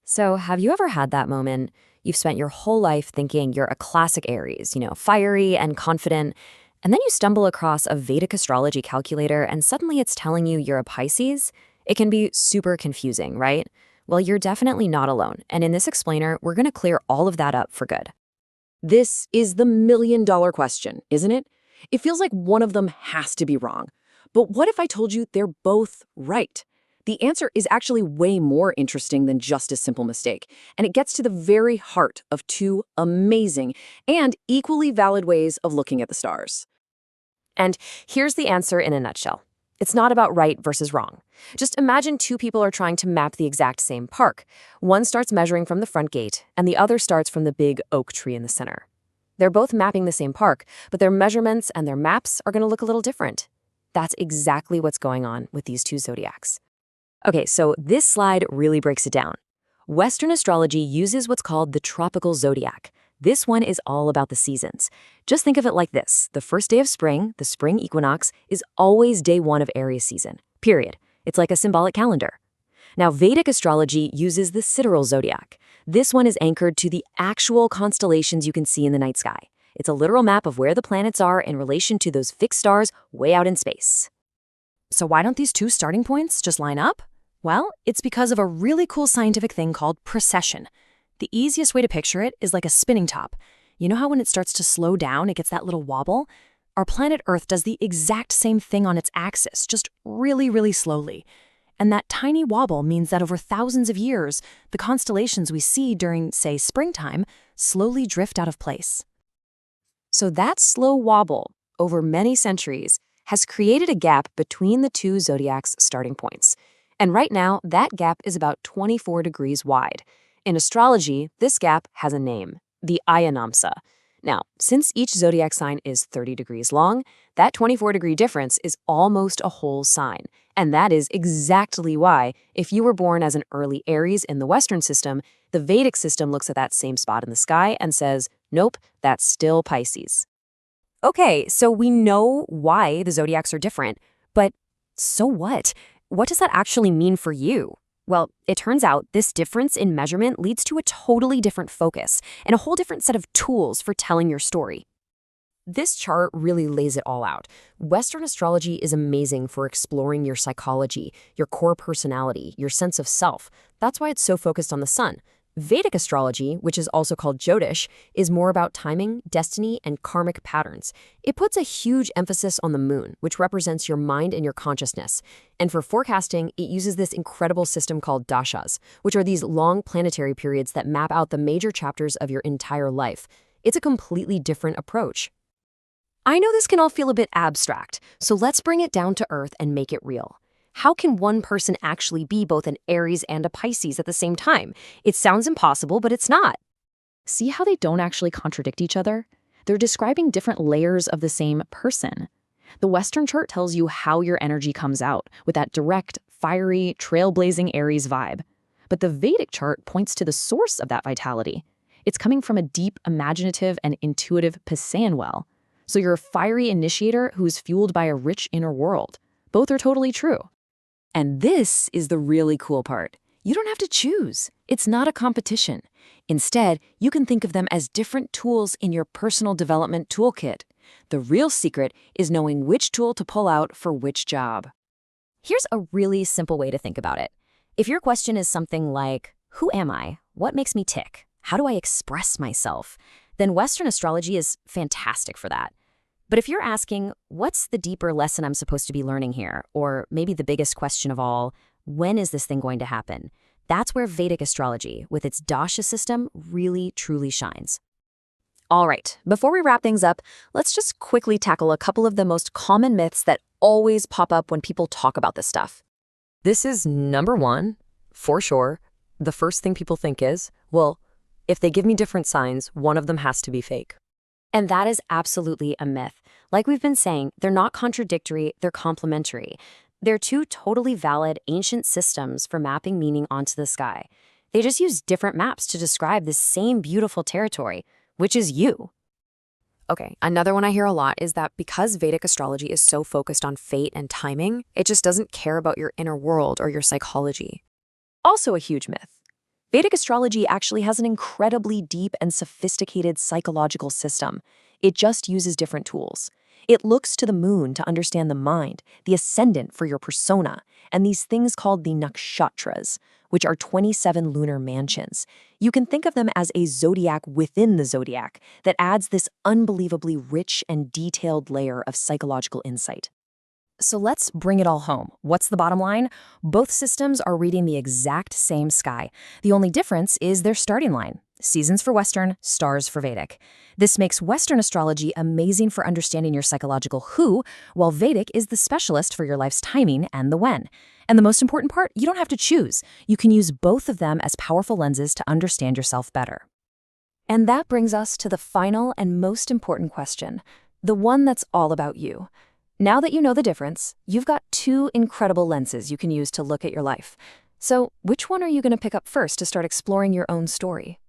So, have you ever had that moment? You've spent your whole life thinking you're a classic Aries, fiery and confident, and then you stumble across a Vedic astrology calculator and suddenly it's telling you you're a Pisces? It can be super confusing, right? Well, you're definitely not alone, and in this explainer, we're going to clear all of that up for good. This is the million-dollar question, isn't it? It feels like one of them has to be wrong. But what if I told you they're both right? The answer is actually way more interesting than just a simple mistake, and it gets to the very heart of two amazing and equally valid ways of looking at the stars. And here's the answer in a nutshell. It's not about right versus wrong. Just imagine two people are trying to map the exact same park. One starts measuring from the front gate, and the other starts from the big oak tree in the center. They're both mapping the same park, but their measurements and their maps are going to look a little different. That's exactly what's going on with these two zodiacs. Okay, so this slide really breaks it down. Western astrology uses what's called the tropical zodiac. This one is all about the seasons. Just think of it like this. The first day of spring, the spring equinox, is always day one of Aries season, period. It's like a symbolic calendar. Now, Vedic astrology uses the sidereal zodiac. This one is anchored to the actual constellations you can see in the night sky. It's a literal map of where the planets are in relation to those fixed stars way out in space. So why don't these two starting points just line up? Well, it's because of a really cool scientific thing called precession. The easiest way to picture it is like a spinning top. You know how when it starts to slow down, it gets that little wobble? Our planet Earth does the exact same thing on its axis, just really, really slowly. And that tiny wobble means that over thousands of years, the constellations we see during, say, springtime, slowly drift out of place. So that slow wobble, over many centuries, has created a gap between the two zodiacs' starting points. And right now, that gap is about 24 degrees wide. In astrology, this gap has a name, the Ayanamsa. Now, since each zodiac sign is 30 degrees long, that 24-degree difference is almost a whole sign. And that is exactly why, if you were born as an early Aries in the Western system, the Vedic system looks at that same spot in the sky and says, nope, that's still Pisces. Okay, so we know why the zodiacs are different, but so what? What does that actually mean for you? Well, it turns out this difference in measurement leads to a totally different focus and a whole different set of tools for telling your story. This chart really lays it all out. Western astrology is amazing for exploring your psychology, your core personality, your sense of self. That's why it's so focused on the sun. Vedic astrology, which is also called Jyotish, is more about timing, destiny, and karmic patterns. It puts a huge emphasis on the moon, which represents your mind and your consciousness. And for forecasting, it uses this incredible system called dashas, which are these long planetary periods that map out the major chapters of your entire life. It's a completely different approach. I know this can all feel a bit abstract, so let's bring it down to earth and make it real. How can one person actually be both an Aries and a Pisces at the same time? It sounds impossible, but it's not. See how they don't actually contradict each other? They're describing different layers of the same person. The Western chart tells you how your energy comes out, with that direct, fiery, trailblazing Aries vibe. But the Vedic chart points to the source of that vitality. It's coming from a deep, imaginative, and intuitive Pisayan well. So you're a fiery initiator who's fueled by a rich inner world. Both are totally true. And this is the really cool part. You don't have to choose. It's not a competition. Instead, you can think of them as different tools in your personal development toolkit. The real secret is knowing which tool to pull out for which job. Here's a really simple way to think about it. If your question is something like, who am I? What makes me tick? How do I express myself? Then Western astrology is fantastic for that. But if you're asking, what's the deeper lesson I'm supposed to be learning here? Or maybe the biggest question of all, when is this thing going to happen? That's where Vedic astrology, with its dasha system, really, truly shines. All right, before we wrap things up, let's just quickly tackle a couple of the most common myths that always pop up when people talk about this stuff. This is number one, for sure. The first thing people think is, well, if they give me different signs, one of them has to be fake. And that is absolutely a myth. Like we've been saying, they're not contradictory, they're complementary. They're two totally valid ancient systems for mapping meaning onto the sky. They just use different maps to describe the same beautiful territory, which is you. Okay, another one I hear a lot is that because Vedic astrology is so focused on fate and timing, it just doesn't care about your inner world or your psychology. Also a huge myth. Vedic astrology actually has an incredibly deep and sophisticated psychological system. It just uses different tools. It looks to the moon to understand the mind, the ascendant for your persona, and these things called the nakshatras, which are 27 lunar mansions. You can think of them as a zodiac within the zodiac that adds this unbelievably rich and detailed layer of psychological insight. So let's bring it all home. What's the bottom line? Both systems are reading the exact same sky. The only difference is their starting line. Seasons for Western, stars for Vedic. This makes Western astrology amazing for understanding your psychological who, while Vedic is the specialist for your life's timing and the when. And the most important part, you don't have to choose. You can use both of them as powerful lenses to understand yourself better. And that brings us to the final and most important question, the one that's all about you. Now that you know the difference, you've got two incredible lenses you can use to look at your life. So which one are you going to pick up first to start exploring your own story?